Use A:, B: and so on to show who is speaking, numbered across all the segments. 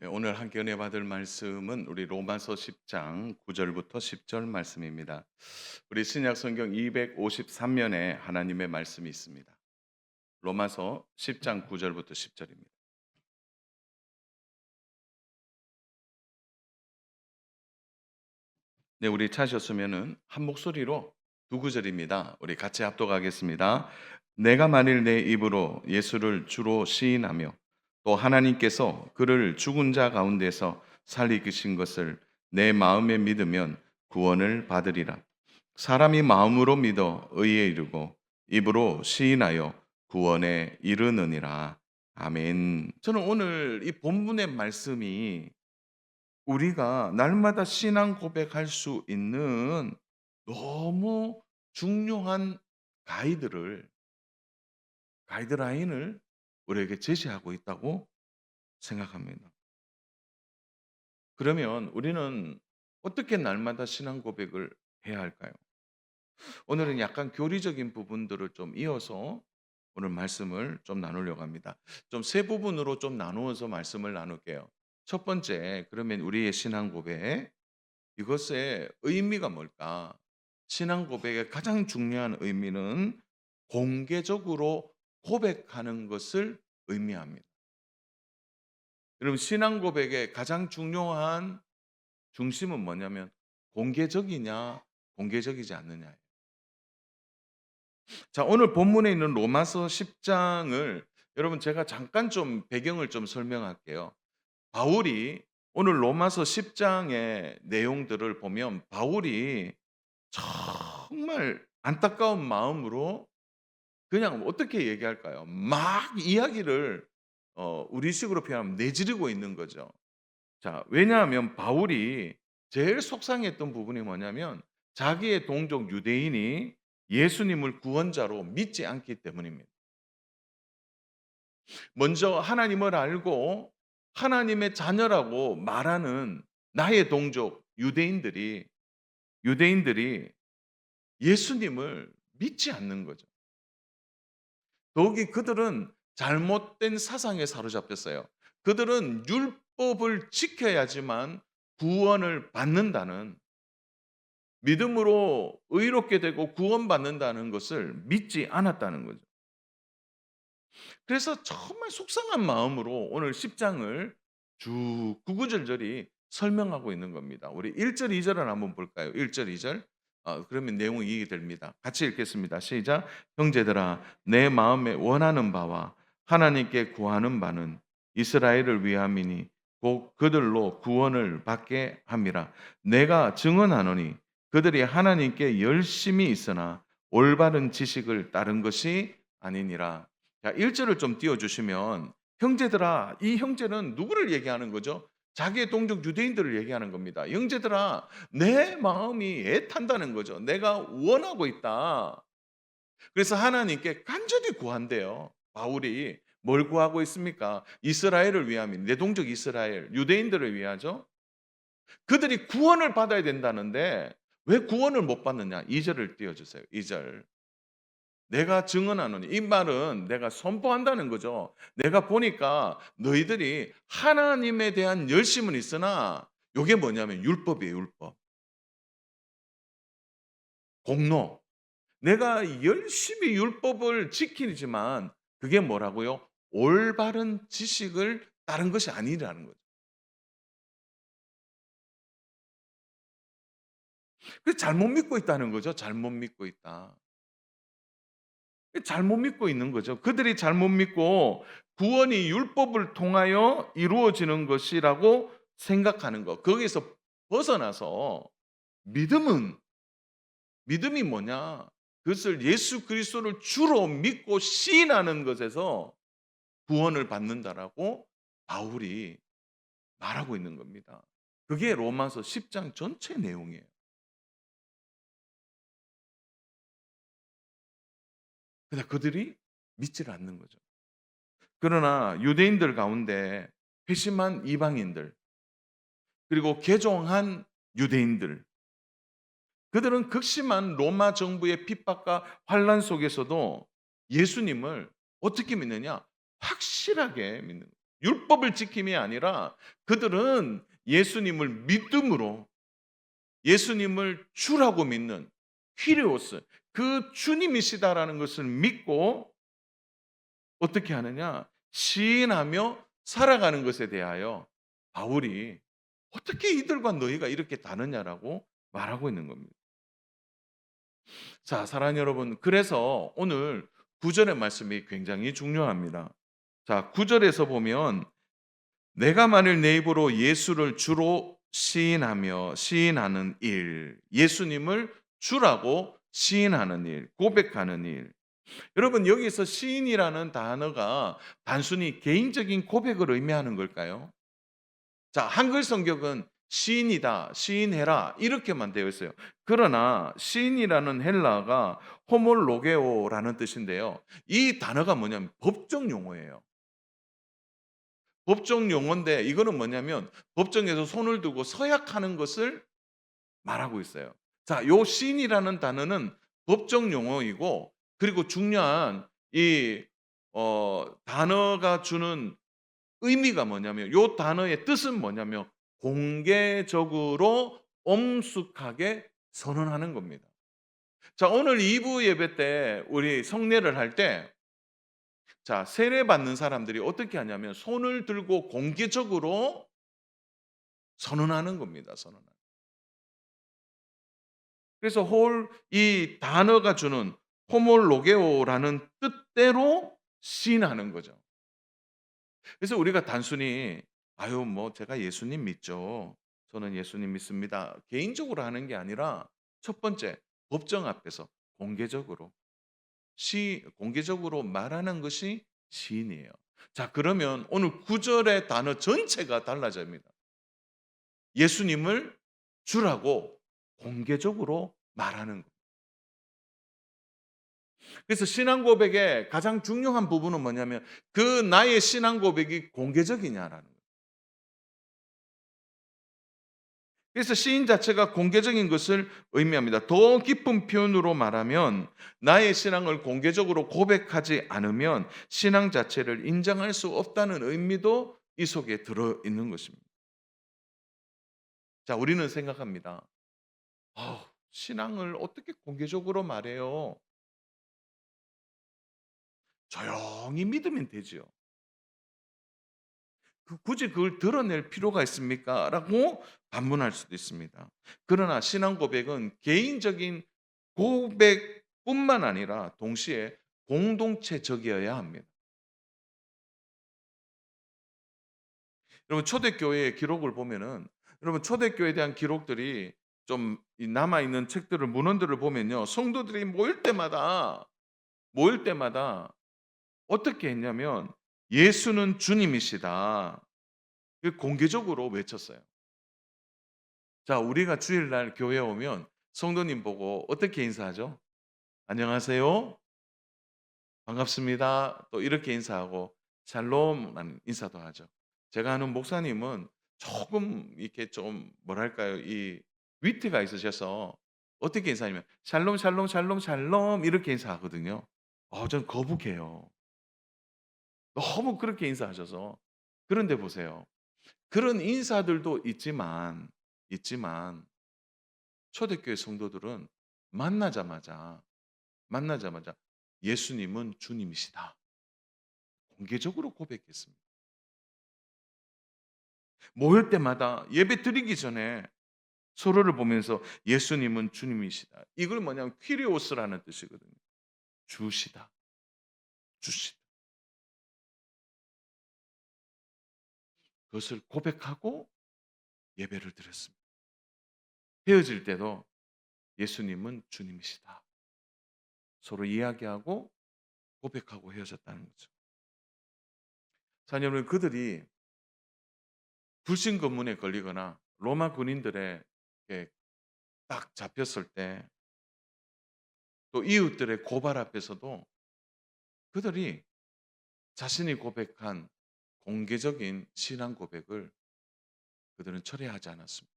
A: 네, 오늘 함께 은혜 받을 말씀은 우리 로마서 10장 9절부터 10절 말씀입니다. 우리 신약 성경 253면에 하나님의 말씀이 있습니다. 로마서 10장 9절부터 10절입니다. 네, 우리 찾으셨으면은 한 목소리로 두 구절입니다. 우리 같이 합독하겠습니다. 내가 만일 내 입으로 예수를 주로 시인하며 또 하나님께서 그를 죽은 자 가운데서 살리신 것을 내 마음에 믿으면 구원을 받으리라. 사람이 마음으로 믿어 의에 이르고 입으로 시인하여 구원에 이르느니라. 아멘. 저는 오늘 이 본문의 말씀이 우리가 날마다 신앙 고백할 수 있는 너무 중요한 가이드를 가이드라인을 우리에게 제시하고 있다고 생각합니다. 그러면 우리는 어떻게 날마다 신앙 고백을 해야 할까요? 오늘은 약간 교리적인 부분들을 좀 이어서 오늘 말씀을 좀 나누려고 합니다. 좀 세 부분으로 좀 나누어서 말씀을 나눌게요. 첫 번째, 그러면 우리의 신앙 고백 이것의 의미가 뭘까? 신앙 고백의 가장 중요한 의미는 공개적으로 고백하는 것을 의미합니다. 여러분, 신앙 고백의 가장 중요한 중심은 뭐냐면 공개적이냐, 공개적이지 않느냐예요. 자, 오늘 본문에 있는 로마서 10장을 여러분 제가 잠깐 좀 배경을 좀 설명할게요. 바울이 오늘 로마서 10장의 내용들을 보면 바울이 정말 안타까운 마음으로 그냥 어떻게 얘기할까요? 막 이야기를 우리식으로 표현하면 내지르고 있는 거죠. 자, 왜냐하면 바울이 제일 속상했던 부분이 뭐냐면 자기의 동족 유대인이 예수님을 구원자로 믿지 않기 때문입니다. 먼저 하나님을 알고 하나님의 자녀라고 말하는 나의 동족 유대인들이 예수님을 믿지 않는 거죠. 더욱이 그들은 잘못된 사상에 사로잡혔어요. 그들은 율법을 지켜야지만 구원을 받는다는 믿음으로 의롭게 되고 구원받는다는 것을 믿지 않았다는 거죠. 그래서 정말 속상한 마음으로 오늘 10장을 쭉 구구절절히 설명하고 있는 겁니다. 우리 1절, 2절을 한번 볼까요? 1절, 2절. 그러면 내용이 이해가 됩니다. 같이 읽겠습니다. 시작. 형제들아, 내 마음에 원하는 바와 하나님께 구하는 바는 이스라엘을 위함이니 곧 그들로 구원을 받게 함이라. 내가 증언하노니 그들이 하나님께 열심히 있으나 올바른 지식을 따른 것이 아니니라. 자, 1절을 좀 띄워 주시면 형제들아, 이 형제는 누구를 얘기하는 거죠? 자기의 동족 유대인들을 얘기하는 겁니다. 형제들아, 내 마음이 애탄다는 거죠. 내가 원하고 있다. 그래서 하나님께 간절히 구한대요. 바울이 뭘 구하고 있습니까? 이스라엘을 위함이 내 동족 이스라엘, 유대인들을 위하죠. 그들이 구원을 받아야 된다는데 왜 구원을 못 받느냐? 2절을 띄워 주세요. 2절. 내가 증언하노니 이 말은 내가 선포한다는 거죠. 내가 보니까 너희들이 하나님에 대한 열심은 있으나 이게 뭐냐면 율법이에요, 율법. 공로. 내가 열심히 율법을 지키지만 그게 뭐라고요? 올바른 지식을 따른 것이 아니라는 거죠. 그래서 잘못 믿고 있다는 거죠. 잘못 믿고 있다. 잘못 믿고 있는 거죠. 그들이 잘못 믿고 구원이 율법을 통하여 이루어지는 것이라고 생각하는 것. 거기서 벗어나서 믿음은 믿음이 뭐냐? 그것을 예수 그리스도를 주로 믿고 시인하는 것에서 구원을 받는다라고 바울이 말하고 있는 겁니다. 그게 로마서 10장 전체 내용이에요. 근데 그들이 믿지를 않는 거죠. 그러나 유대인들 가운데 회심한 이방인들 그리고 개종한 유대인들 그들은 극심한 로마 정부의 핍박과 환란 속에서도 예수님을 어떻게 믿느냐? 확실하게 믿는 거예요. 율법을 지킴이 아니라 그들은 예수님을 믿음으로 예수님을 주라고 믿는 퀴리오스, 그 주님이시다라는 것을 믿고 어떻게 하느냐? 시인하며 살아가는 것에 대하여 바울이 "어떻게 이들과 너희가 이렇게 다르냐?"라고 말하고 있는 겁니다. 자, 사랑하는 여러분, 그래서 오늘 9 절의 말씀이 굉장히 중요합니다. 자, 9 절에서 보면 "내가 만일 내 입으로 예수를 주로 시인하는 일", 예수님을 주라고 시인하는 일, 고백하는 일. 여러분, 여기서 시인이라는 단어가 단순히 개인적인 고백을 의미하는 걸까요? 자, 한글 성경은 시인이다, 시인해라 이렇게만 되어 있어요. 그러나 시인이라는 헬라어가 호몰로게오라는 뜻인데요. 이 단어가 뭐냐면 법정 용어예요. 법정 용어인데 이거는 뭐냐면 법정에서 손을 두고 서약하는 것을 말하고 있어요. 자, 요 시인이라는 단어는 법정 용어이고, 그리고 중요한 이 단어가 주는 의미가 뭐냐면, 요 단어의 뜻은 뭐냐면 공개적으로 엄숙하게 선언하는 겁니다. 자, 오늘 2부 예배 때 우리 성례를 할 때, 자, 세례 받는 사람들이 어떻게 하냐면 손을 들고 공개적으로 선언하는 겁니다. 선언하는. 그래서 홀 이 단어가 주는 호몰로게오라는 뜻대로 시인하는 거죠. 그래서 우리가 단순히 "아유 뭐 제가 예수님 믿죠. 저는 예수님 믿습니다." 개인적으로 하는 게 아니라 첫 번째, 법정 앞에서 공개적으로 공개적으로 말하는 것이 시인이에요. 자, 그러면 오늘 9 절의 단어 전체가 달라집니다. 예수님을 주라고 공개적으로 말하는 것. 그래서 신앙 고백의 가장 중요한 부분은 뭐냐면 그 나의 신앙 고백이 공개적이냐라는 거예요. 그래서 시인 자체가 공개적인 것을 의미합니다. 더 깊은 표현으로 말하면 나의 신앙을 공개적으로 고백하지 않으면 신앙 자체를 인정할 수 없다는 의미도 이 속에 들어 있는 것입니다. 자, 우리는 생각합니다. 신앙을 어떻게 공개적으로 말해요? 조용히 믿으면 되지요. 굳이 그걸 드러낼 필요가 있습니까? 라고 반문할 수도 있습니다. 그러나 신앙 고백은 개인적인 고백뿐만 아니라 동시에 공동체적이어야 합니다. 여러분, 초대교회의 기록을 보면은, 여러분 초대교회에 대한 기록들이 좀 남아 있는 책들을, 문헌들을 보면요. 성도들이 모일 때마다 어떻게 했냐면 "예수는 주님이시다." 그 공개적으로 외쳤어요. 자, 우리가 주일날 교회에 오면 성도님 보고 어떻게 인사하죠? "안녕하세요. 반갑습니다." 또 이렇게 인사하고 샬롬라는 인사도 하죠. 제가 아는 목사님은 조금 이렇게 좀 뭐랄까요? 이 위트가 있으셔서 어떻게 인사하냐면 "샬롬, 샬롬, 샬롬, 샬롬." 이렇게 인사하거든요. 전 거북해요. 너무 그렇게 인사하셔서. 그런데 보세요. 그런 인사들도 있지만 초대교회 성도들은 만나자마자 "예수님은 주님이시다." 공개적으로 고백했습니다. 모일 때마다 예배 드리기 전에 서로를 보면서 "예수님은 주님이시다." 이걸 뭐냐면 퀴리오스라는 뜻이거든요. 주시다. 주시다. 그것을 고백하고 예배를 드렸습니다. 헤어질 때도 "예수님은 주님이시다." 서로 이야기하고 고백하고 헤어졌다는 거죠. 자, 여러분, 그들이 불신검문에 걸리거나 로마 군인들의 에 딱 잡혔을 때, 또 이웃들의 고발 앞에서도 그들이 자신이 고백한 공개적인 신앙 고백을 그들은 철회하지 않았습니다.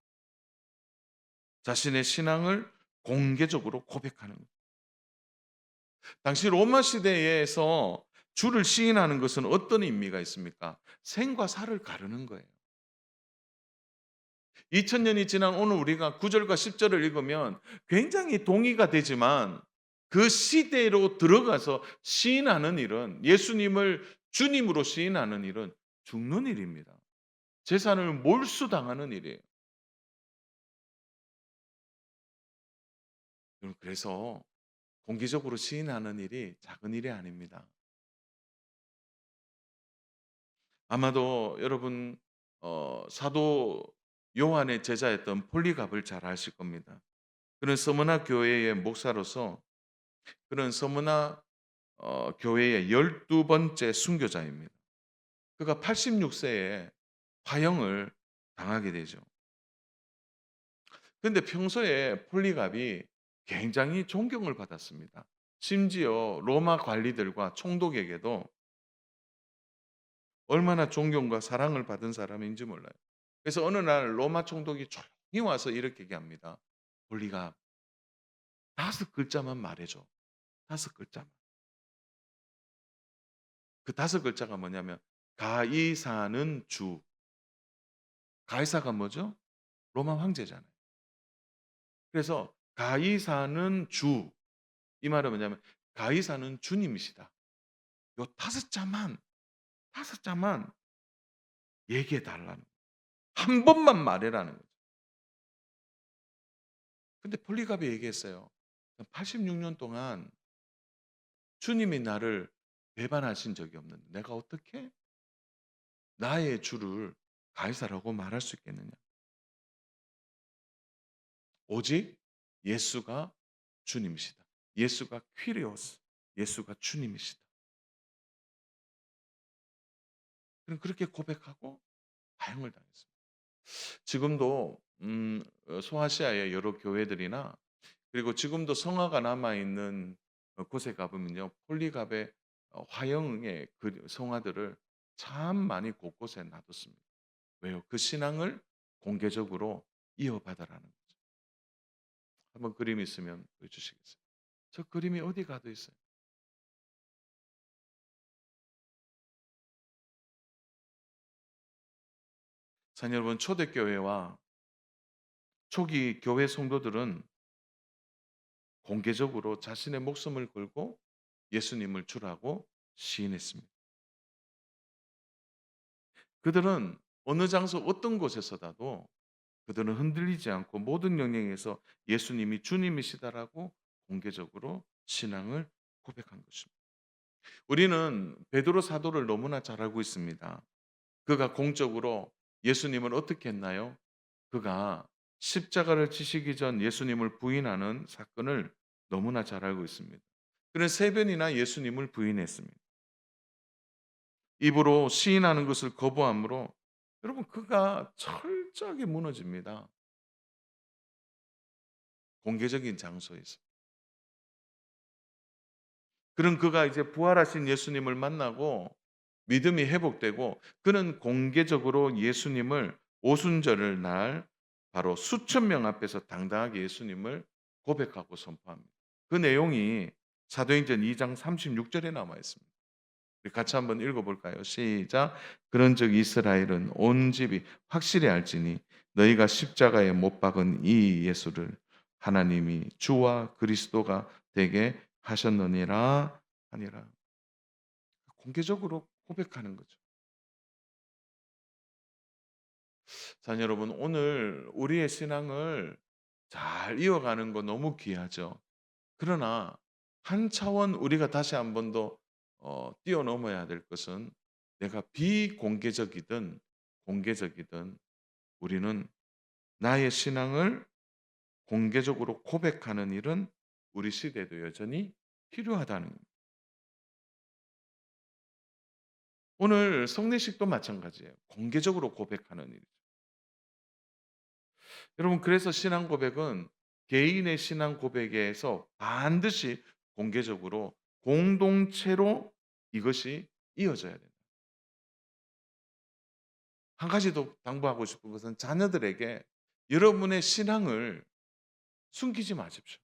A: 자신의 신앙을 공개적으로 고백하는 것. 당시 로마 시대에서 주를 시인하는 것은 어떤 의미가 있습니까? 생과 사를 가르는 거예요. 2000년이 지난 오늘 우리가 9절과 10절을 읽으면 굉장히 동의가 되지만 그 시대로 들어가서 시인하는 일은, 예수님을 주님으로 시인하는 일은 죽는 일입니다. 재산을 몰수당하는 일이에요. 그래서 공개적으로 시인하는 일이 작은 일이 아닙니다. 아마도 여러분 사도 요한의 제자였던 폴리갑을 잘 아실 겁니다. 그는 서머나 교회의 목사로서, 그는 서머나 교회의 12번째 순교자입니다. 그가 86세에 화형을 당하게 되죠. 그런데 평소에 폴리갑이 굉장히 존경을 받았습니다. 심지어 로마 관리들과 총독에게도 얼마나 존경과 사랑을 받은 사람인지 몰라요. 그래서 어느 날 로마 총독이 조용히 와서 이렇게 얘기합니다. 폴리갑, 5글자만 말해줘. 5글자만. 그 5글자가 뭐냐면 가이사는 주. 가이사가 뭐죠? 로마 황제잖아요. 그래서 가이사는 주. 이 말은 뭐냐면 가이사는 주님이시다. 요 5자만, 5자만 얘기해 달라는, 한 번만 말해라는 거죠. 근데 폴리갑이 얘기했어요. 86년 동안 주님이 나를 배반하신 적이 없는데 내가 어떻게 나의 주를 가이사라고 말할 수 있겠느냐? 오직 예수가 주님이시다. 예수가 퀴리오스, 예수가 주님이시다. 그럼 그렇게 고백하고 사형을 당했습니다. 지금도 소아시아의 여러 교회들이나, 그리고 지금도 성화가 남아 있는 곳에 가보면요, 폴리갑의 화형의 그 성화들을 참 많이 곳곳에 놔뒀습니다. 왜요? 그 신앙을 공개적으로 이어받으라는 거죠. 한번 그림 있으면 보여주시겠어요? 저 그림이 어디 가도 있어요. 자녀 여러분, 초대교회와 초기 교회 성도들은 공개적으로 자신의 목숨을 걸고 예수님을 주라고 시인했습니다. 그들은 어느 장소 어떤 곳에서라도 그들은 흔들리지 않고 모든 영역에서 예수님이 주님이시다라고 공개적으로 신앙을 고백한 것입니다. 우리는 베드로 사도를 너무나 잘 알고 있습니다. 그가 공적으로 예수님을 어떻게 했나요? 그가 십자가를 지시기 전 예수님을 부인하는 사건을 너무나 잘 알고 있습니다. 그는 3번이나 예수님을 부인했습니다. 입으로 시인하는 것을 거부함으로 여러분 그가 철저하게 무너집니다. 공개적인 장소에서. 그런 그가 이제 부활하신 예수님을 만나고 믿음이 회복되고, 그는 공개적으로 예수님을 오순절을 날 바로 수천 명 앞에서 당당하게 예수님을 고백하고 선포합니다. 그 내용이 사도행전 2장 36절에 남아 있습니다. 우리 같이 한번 읽어볼까요? 시작. 그런즉 이스라엘은 온 집이 확실히 알지니 너희가 십자가에 못 박은 이 예수를 하나님이 주와 그리스도가 되게 하셨느니라 하니라. 공개적으로 고백하는 거죠. 자, 여러분, 오늘 우리의 신앙을 잘 이어가는 거 너무 귀하죠. 그러나 한 차원 우리가 다시 한 번 더 뛰어넘어야 될 것은, 내가 비공개적이든 공개적이든 우리는 나의 신앙을 공개적으로 고백하는 일은 우리 시대에도 여전히 필요하다는 겁니다. 오늘 성례식도 마찬가지예요. 공개적으로 고백하는 일이죠. 여러분, 그래서 신앙 고백은 개인의 신앙 고백에서 반드시 공개적으로 공동체로 이것이 이어져야 됩니다. 한 가지 더 당부하고 싶은 것은 자녀들에게 여러분의 신앙을 숨기지 마십시오.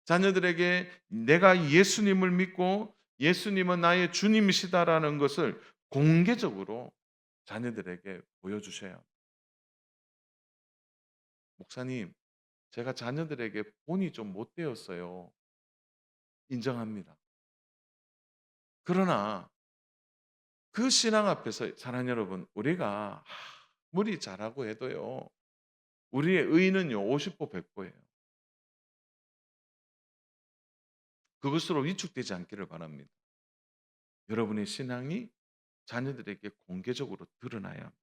A: 자녀들에게 내가 예수님을 믿고 예수님은 나의 주님이시다라는 것을 공개적으로 자녀들에게 보여주셔야 합니다. 목사님, 제가 자녀들에게 본이 좀 못되었어요. 인정합니다. 그러나 그 신앙 앞에서 사랑하는 여러분, 우리가 아무리 잘하고 해도요, 우리의 의는요 50% 100%예요. 그것으로 위축되지 않기를 바랍니다. 여러분의 신앙이 자녀들에게 공개적으로 드러나야 합니다.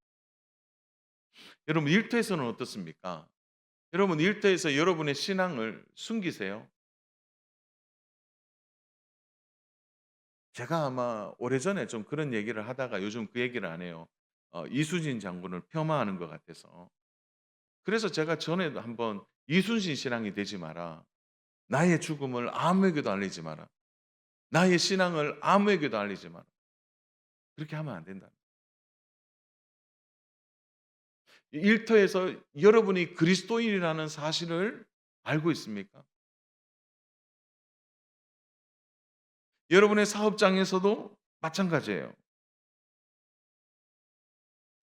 A: 여러분 일터에서는 어떻습니까? 여러분 일터에서 여러분의 신앙을 숨기세요? 제가 아마 오래전에 좀 그런 얘기를 하다가 요즘 그 얘기를 안 해요. 이순신 장군을 폄하하는 것 같아서. 그래서 제가 전에도 한번 "이순신 신앙이 되지 마라. 나의 죽음을 아무에게도 알리지 마라. 나의 신앙을 아무에게도 알리지 마라." 그렇게 하면 안 된다. 일터에서 여러분이 그리스도인이라는 사실을 알고 있습니까? 여러분의 사업장에서도 마찬가지예요.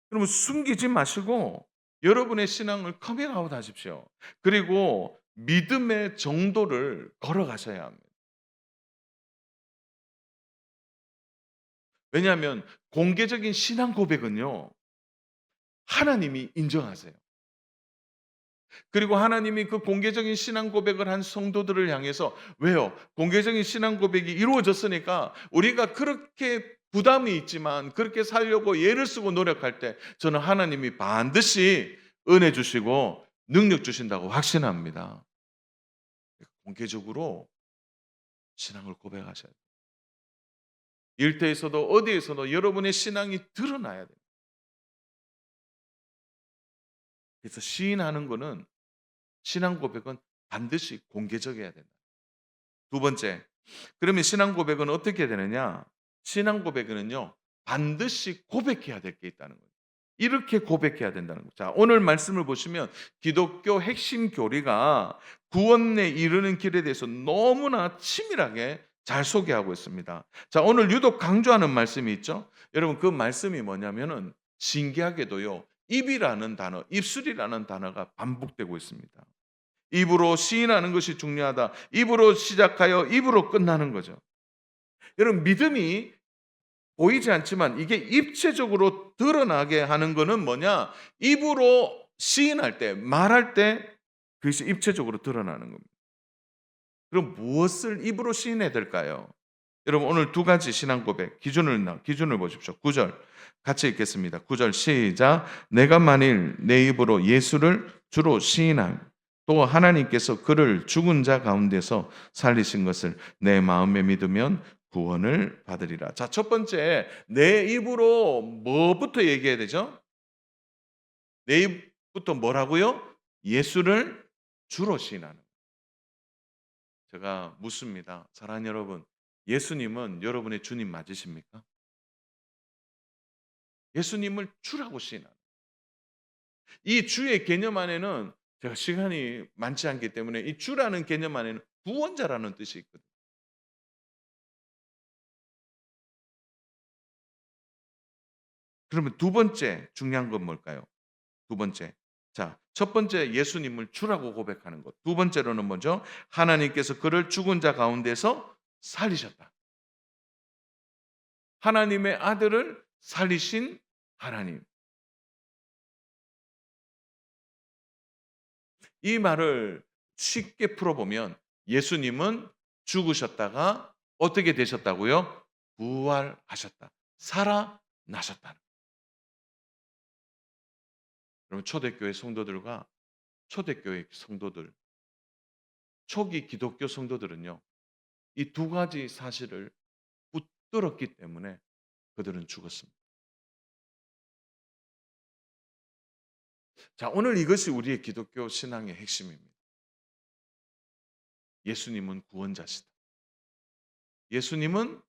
A: 그러면 숨기지 마시고 여러분의 신앙을 커밍아웃 하십시오. 그리고 믿음의 정도를 걸어가셔야 합니다. 왜냐하면 공개적인 신앙 고백은요, 하나님이 인정하세요. 그리고 하나님이 그 공개적인 신앙 고백을 한 성도들을 향해서 왜요? 공개적인 신앙 고백이 이루어졌으니까 우리가 그렇게 부담이 있지만 그렇게 살려고 애를 쓰고 노력할 때 저는 하나님이 반드시 은혜 주시고 능력 주신다고 확신합니다. 공개적으로 신앙을 고백하셔야 돼요. 일터에서도 어디에서도 여러분의 신앙이 드러나야 돼요. 그래서 시인하는 거는 신앙 고백은 반드시 공개적이어야 된다. 두 번째, 그러면 신앙 고백은 어떻게 되느냐? 신앙 고백에는요, 반드시 고백해야 될 게 있다는 거예요. 이렇게 고백해야 된다는 거죠. 자, 오늘 말씀을 보시면 기독교 핵심 교리가 구원에 이르는 길에 대해서 너무나 치밀하게 잘 소개하고 있습니다. 자, 오늘 유독 강조하는 말씀이 있죠. 여러분 그 말씀이 뭐냐면은 신기하게도요. 입이라는 단어, 입술이라는 단어가 반복되고 있습니다. 입으로 시인하는 것이 중요하다. 입으로 시작하여 입으로 끝나는 거죠. 여러분 믿음이 보이지 않지만 이게 입체적으로 드러나게 하는 거는 뭐냐? 입으로 시인할 때, 말할 때 그것이 입체적으로 드러나는 겁니다. 그럼 무엇을 입으로 시인해야 될까요? 여러분 오늘 두 가지 신앙 고백 기준을 보십시오. 9절 같이 읽겠습니다. 9절 시작. 내가 만일 내 입으로 예수를 주로 시인하며 또 하나님께서 그를 죽은 자 가운데서 살리신 것을 내 마음에 믿으면 구원을 받으리라. 자, 첫 번째 내 입으로 뭐부터 얘기해야 되죠? 내 입부터 뭐라고요? 예수를 주로 시인하는. 제가 묻습니다. 사랑하는 여러분, 예수님은 여러분의 주님 맞으십니까? 예수님을 주라고 시인하는. 이 주의 개념 안에는 제가 시간이 많지 않기 때문에 이 주라는 개념 안에는 구원자라는 뜻이 있거든요. 그러면 두 번째 중요한 건 뭘까요? 두 번째. 자, 첫 번째 예수님을 주라고 고백하는 것. 두 번째로는 뭐죠? 하나님께서 그를 죽은 자 가운데서 살리셨다. 하나님의 아들을 살리신 하나님. 이 말을 쉽게 풀어보면 예수님은 죽으셨다가 어떻게 되셨다고요? 부활하셨다. 살아나셨다. 여러분 초대교회 성도들과 초대교회 성도들, 초기 기독교 성도들은요. 이 두 가지 사실을 붙들었기 때문에 그들은 죽었습니다. 자, 오늘 이것이 우리의 기독교 신앙의 핵심입니다. 예수님은 구원자시다. 예수님은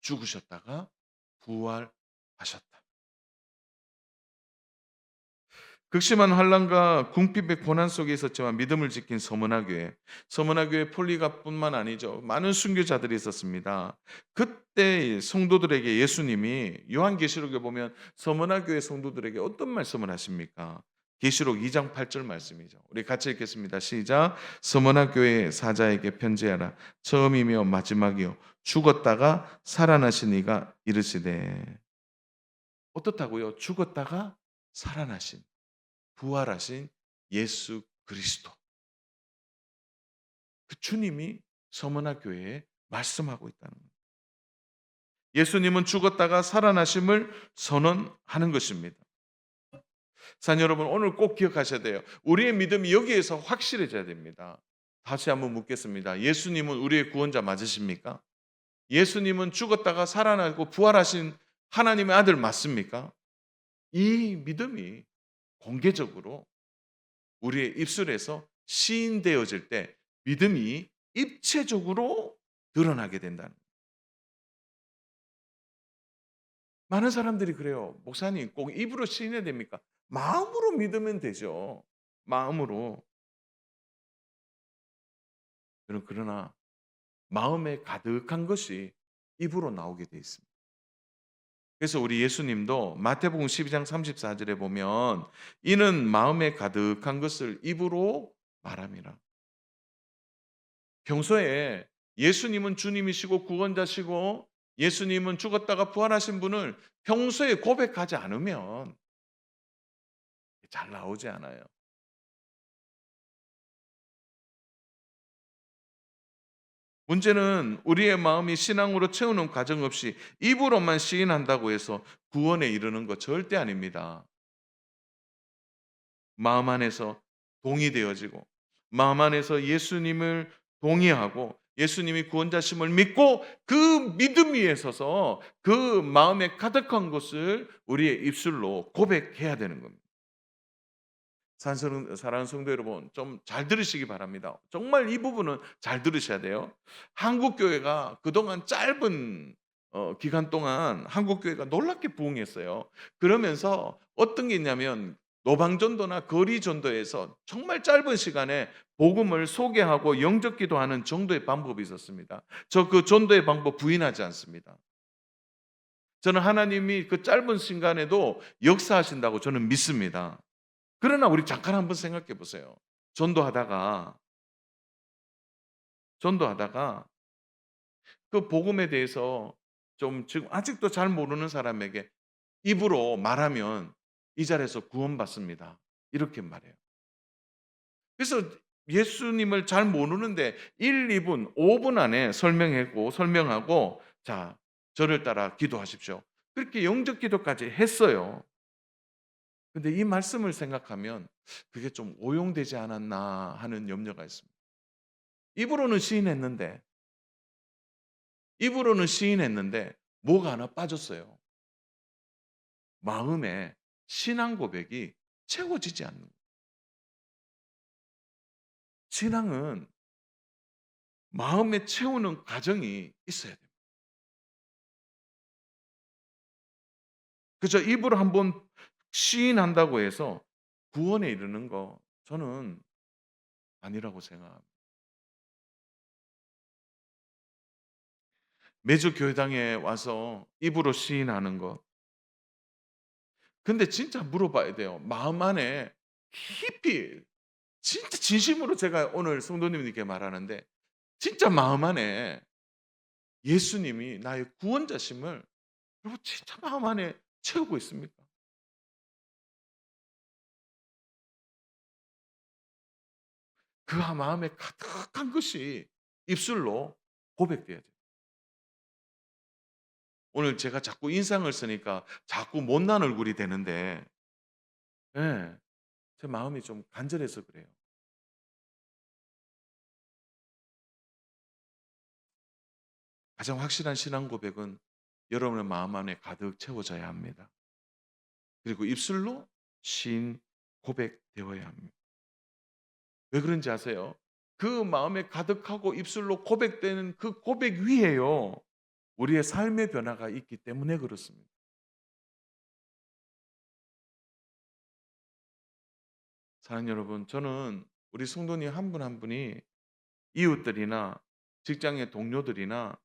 A: 죽으셨다가 부활하셨다. 극심한 환란과 궁핍의 고난 속에 있었지만 믿음을 지킨 서머나 교회. 서머나 교회 폴리가뿐만 아니죠. 많은 순교자들이 있었습니다. 그때 성도들에게 예수님이 요한계시록에 보면 서머나 교회 성도들에게 어떤 말씀을 하십니까? 계시록 2장 8절 말씀이죠. 우리 같이 읽겠습니다. 시작. 서머나 교회 사자에게 편지하라. 처음이며 마지막이요 죽었다가 살아나신 이가 이르시되. 어떻다고요? 죽었다가 살아나신, 부활하신 예수 그리스도. 그 주님이 서머나 교회에 말씀하고 있다는 거예요. 예수님은 죽었다가 살아나심을 선언하는 것입니다. 산 여러분, 오늘 꼭 기억하셔야 돼요. 우리의 믿음이 여기에서 확실해져야 됩니다. 다시 한번 묻겠습니다. 예수님은 우리의 구원자 맞으십니까? 예수님은 죽었다가 살아나고 부활하신 하나님의 아들 맞습니까? 이 믿음이 공개적으로 우리의 입술에서 시인되어질 때 믿음이 입체적으로 드러나게 된다는 거예요. 많은 사람들이 그래요. 목사님 꼭 입으로 시인해야 됩니까? 마음으로 믿으면 되죠. 마음으로. 그러나 마음에 가득한 것이 입으로 나오게 돼 있습니다. 그래서 우리 예수님도 마태복음 12장 34절에 보면 이는 마음에 가득한 것을 입으로 말함이라. 평소에 예수님은 주님이시고 구원자시고 예수님은 죽었다가 부활하신 분을 평소에 고백하지 않으면 잘 나오지 않아요. 문제는 우리의 마음이 신앙으로 채우는 과정 없이 입으로만 시인한다고 해서 구원에 이르는 거 절대 아닙니다. 마음 안에서 동의되어지고 마음 안에서 예수님을 동의하고 예수님이 구원자심을 믿고 그 믿음 위에 서서 그 마음에 가득한 것을 우리의 입술로 고백해야 되는 겁니다. 사랑하는 성도 여러분, 좀 잘 들으시기 바랍니다. 정말 이 부분은 잘 들으셔야 돼요. 한국 교회가 그동안 짧은 기간 동안 한국 교회가 놀랍게 부흥했어요. 그러면서 어떤 게 있냐면 노방전도나 거리전도에서 정말 짧은 시간에 복음을 소개하고 영접 기도하는 정도의 방법이 있었습니다. 저 그 전도의 방법 부인하지 않습니다. 저는 하나님이 그 짧은 시간에도 역사하신다고 저는 믿습니다. 그러나 우리 잠깐 한번 생각해 보세요. 전도하다가 전도하다가 그 복음에 대해서 좀 지금 아직도 잘 모르는 사람에게 입으로 말하면 이 자리에서 구원받습니다. 이렇게 말해요. 그래서 예수님을 잘 모르는데 1, 2분, 5분 안에 설명하고 자, 저를 따라 기도하십시오. 그렇게 영적 기도까지 했어요. 근데 이 말씀을 생각하면 그게 좀 오용되지 않았나 하는 염려가 있습니다. 입으로는 시인했는데 입으로는 시인했는데 뭐가 하나 빠졌어요. 마음에 신앙 고백이 채워지지 않는 거예요. 신앙은 마음에 채우는 과정이 있어야 돼요. 그저 입으로 한번 시인한다고 해서 구원에 이르는 거 저는 아니라고 생각합니다. 매주 교회당에 와서 입으로 시인하는 것. 근데 진짜 물어봐야 돼요. 마음 안에 깊이 진짜 진심으로 제가 오늘 성도님들께 말하는데 진짜 마음 안에 예수님이 나의 구원자심을 여러분 진짜 마음 안에 채우고 있습니까? 그 마음에 가득한 것이 입술로 고백돼야 돼요. 오늘 제가 자꾸 인상을 쓰니까 자꾸 못난 얼굴이 되는데 예, 제 마음이 좀 간절해서 그래요. 가장 확실한 신앙 고백은 여러분의 마음 안에 가득 채워져야 합니다. 그리고 입술로 신 고백되어야 합니다. 왜 그런지 아세요? 그 마음에 가득하고 입술로 고백되는 그 고백 위에요. 우리의 삶의 변화가 있기 때문에 그렇습니다. 사랑하는 여러분, 저는 우리 성도님 한 분 한 분이 이웃들이나 직장의 동료들이나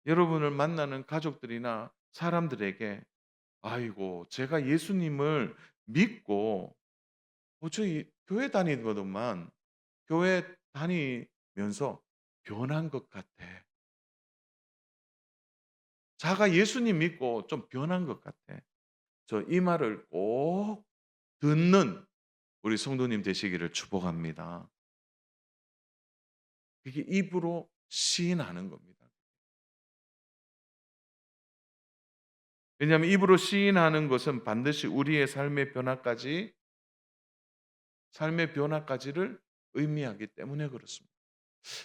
A: 여러분을 만나는 가족들이나 사람들에게 아이고, 제가 예수님을 믿고 저희 교회 다니거든만 교회 다니면서 변한 것 같아. 자가 예수님 믿고 좀 변한 것 같아. 저 이 말을 꼭 듣는 우리 성도님 되시기를 축복합니다. 그게 입으로 시인하는 겁니다. 왜냐하면 입으로 시인하는 것은 반드시 우리의 삶의 변화까지를 의미하기 때문에 그렇습니다.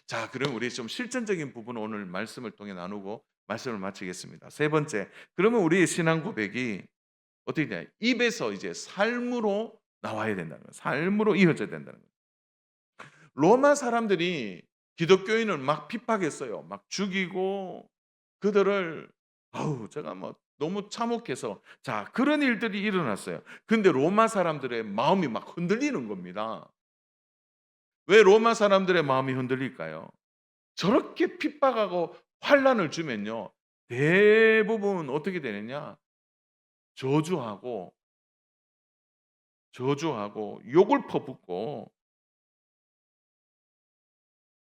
A: 자, 그럼 우리 좀 실전적인 부분을 오늘 말씀을 통해 나누고 말씀을 마치겠습니다. 세 번째, 그러면 우리의 신앙 고백이 어떻게 되냐? 입에서 이제 삶으로 나와야 된다는 거예요. 삶으로 이어져야 된다는 거예요. 로마 사람들이 기독교인을 막 핍박했어요. 막 죽이고 그들을 제가 뭐 너무 참혹해서 자, 그런 일들이 일어났어요. 근데 로마 사람들의 마음이 막 흔들리는 겁니다. 왜 로마 사람들의 마음이 흔들릴까요? 저렇게 핍박하고 환난을 주면요. 대부분 어떻게 되느냐? 저주하고 욕을 퍼붓고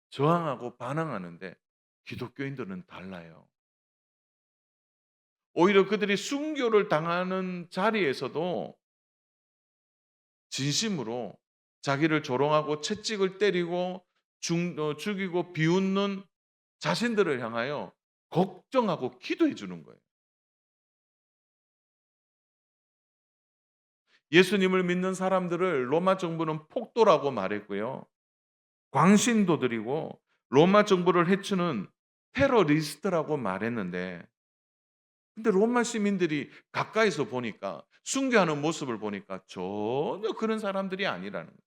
A: 저항하고 반항하는데 기독교인들은 달라요. 오히려 그들이 순교를 당하는 자리에서도 진심으로 자기를 조롱하고 채찍을 때리고 죽이고 비웃는 자신들을 향하여 걱정하고 기도해 주는 거예요. 예수님을 믿는 사람들을 로마 정부는 폭도라고 말했고요. 광신도들이고 로마 정부를 해치는 테러리스트라고 말했는데 근데 로마 시민들이 가까이서 보니까 순교하는 모습을 보니까 전혀 그런 사람들이 아니라는 거예요.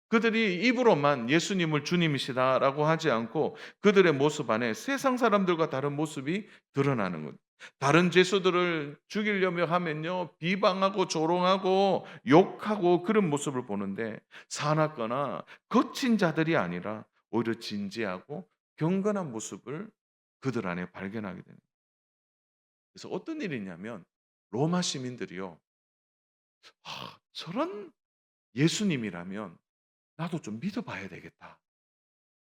A: 그들이 입으로만 예수님을 주님이시다라고 하지 않고 그들의 모습 안에 세상 사람들과 다른 모습이 드러나는 거예요. 다른 죄수들을 죽이려며 하면요, 비방하고 조롱하고 욕하고 그런 모습을 보는데 사납거나 거친 자들이 아니라 오히려 진지하고 경건한 모습을 그들 안에 발견하게 됩니다. 그래서 어떤 일이 있냐면 로마 시민들이요. 저런 예수님이라면 나도 좀 믿어 봐야 되겠다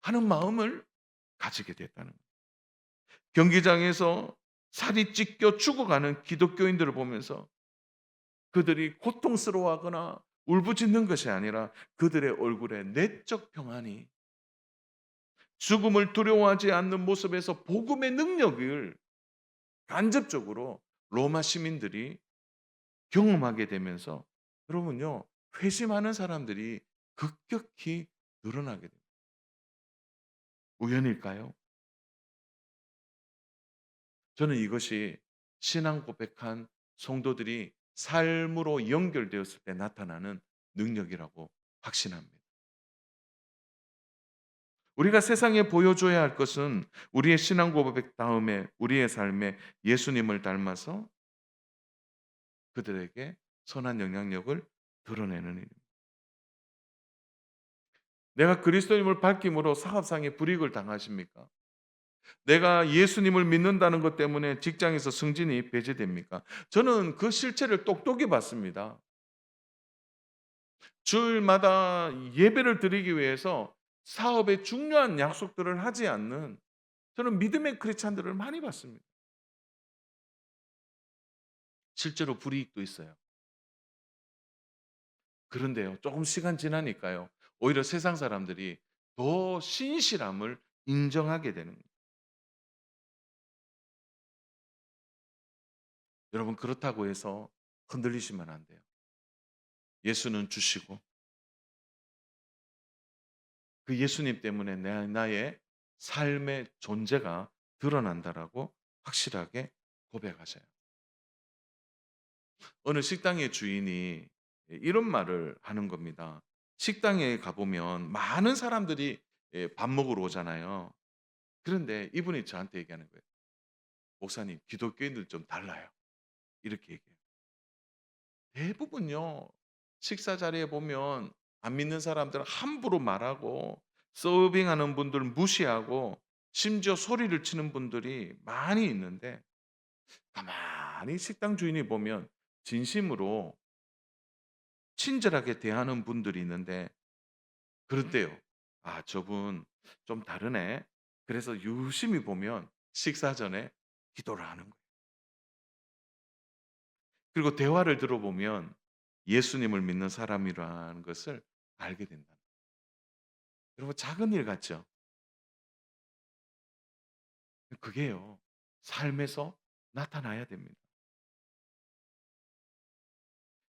A: 하는 마음을 가지게 됐다는 거예요. 경기장에서 살이 찢겨 죽어가는 기독교인들을 보면서 그들이 고통스러워하거나 울부짖는 것이 아니라 그들의 얼굴에 내적 평안이 죽음을 두려워하지 않는 모습에서 복음의 능력을 간접적으로 로마 시민들이 경험하게 되면서 여러분요, 회심하는 사람들이 급격히 늘어나게 됩니다. 우연일까요? 저는 이것이 신앙 고백한 성도들이 삶으로 연결되었을 때 나타나는 능력이라고 확신합니다. 우리가 세상에 보여줘야 할 것은 우리의 신앙 고백 다음에 우리의 삶에 예수님을 닮아서 그들에게 선한 영향력을 드러내는 일입니다. 내가 그리스도님을 밝힘으로 사업상의 불이익을 당하십니까? 내가 예수님을 믿는다는 것 때문에 직장에서 승진이 배제됩니까? 저는 그 실체를 똑똑히 봤습니다. 주일마다 예배를 드리기 위해서 사업에 중요한 약속들을 하지 않는 저는 믿음의 크리스찬들을 많이 봤습니다. 실제로 불이익도 있어요. 그런데요, 조금 시간 지나니까요, 오히려 세상 사람들이 더 신실함을 인정하게 되는 거예요. 여러분, 그렇다고 해서 흔들리시면 안 돼요. 예수는 주시고 그 예수님 때문에 나의 삶의 존재가 드러난다라고 확실하게 고백하세요. 어느 식당의 주인이 이런 말을 하는 겁니다. 식당에 가보면 많은 사람들이 밥 먹으러 오잖아요. 그런데 이분이 저한테 얘기하는 거예요. 목사님, 기독교인들 좀 달라요. 이렇게 얘기해요. 대부분요. 식사 자리에 보면 안 믿는 사람들은 함부로 말하고 서빙하는 분들 무시하고 심지어 소리를 치는 분들이 많이 있는데 가만히 식당 주인이 보면 진심으로 친절하게 대하는 분들이 있는데 그런데요. '아 저분 좀 다르네.' 그래서 유심히 보면 식사 전에 기도를 하는 거예요. 그리고 대화를 들어보면 예수님을 믿는 사람이라는 것을 알게 된다. 여러분 작은 일 같죠? 그게요. 삶에서 나타나야 됩니다.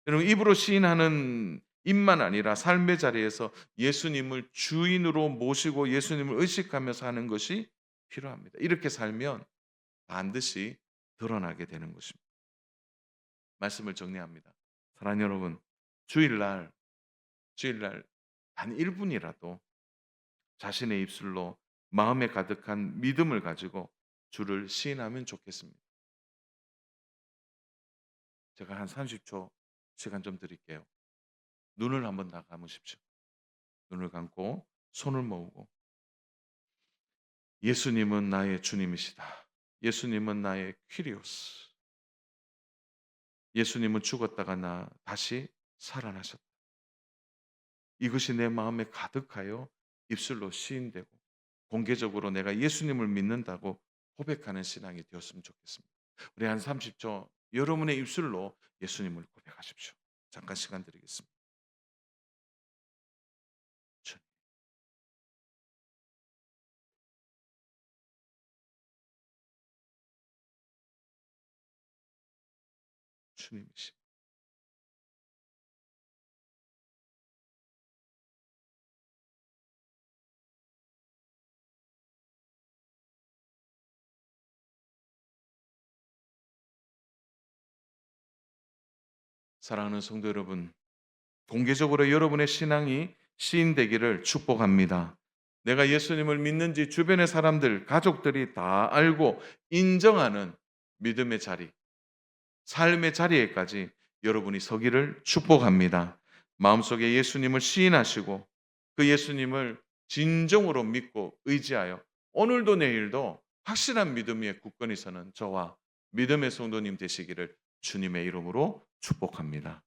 A: 여러분 입으로 시인하는 입만 아니라 삶의 자리에서 예수님을 주인으로 모시고 예수님을 의식하면서 하는 것이 필요합니다. 이렇게 살면 반드시 드러나게 되는 것입니다. 말씀을 정리합니다. 사랑하는 여러분, 주일날 주일날 단 1 분이라도 자신의 입술로 마음에 가득한 믿음을 가지고 주를 시인하면 좋겠습니다. 제가 한 30초 시간 좀 드릴게요. 눈을 한번 다 감으십시오. 눈을 감고 손을 모으고 예수님은 나의 주님이시다. 예수님은 나의 퀴리오스. 예수님은 죽었다가 나 다시 살아나셨다. 이것이 내 마음에 가득하여 입술로 시인되고 공개적으로 내가 예수님을 믿는다고 고백하는 신앙이 되었으면 좋겠습니다. 우리 한 30초 여러분의 입술로 예수님을 고백하십시오. 잠깐 시간 드리겠습니다. 주- 주님이시. 사랑하는 성도 여러분, 공개적으로 여러분의 신앙이 시인되기를 축복합니다. 내가 예수님을 믿는지 주변의 사람들, 가족들이 다 알고 인정하는 믿음의 자리, 삶의 자리에까지 여러분이 서기를 축복합니다. 마음속에 예수님을 시인하시고 그 예수님을 진정으로 믿고 의지하여 오늘도 내일도 확실한 믿음 위에 굳건히 서는 저와 믿음의 성도님 되시기를 주님의 이름으로 축복합니다.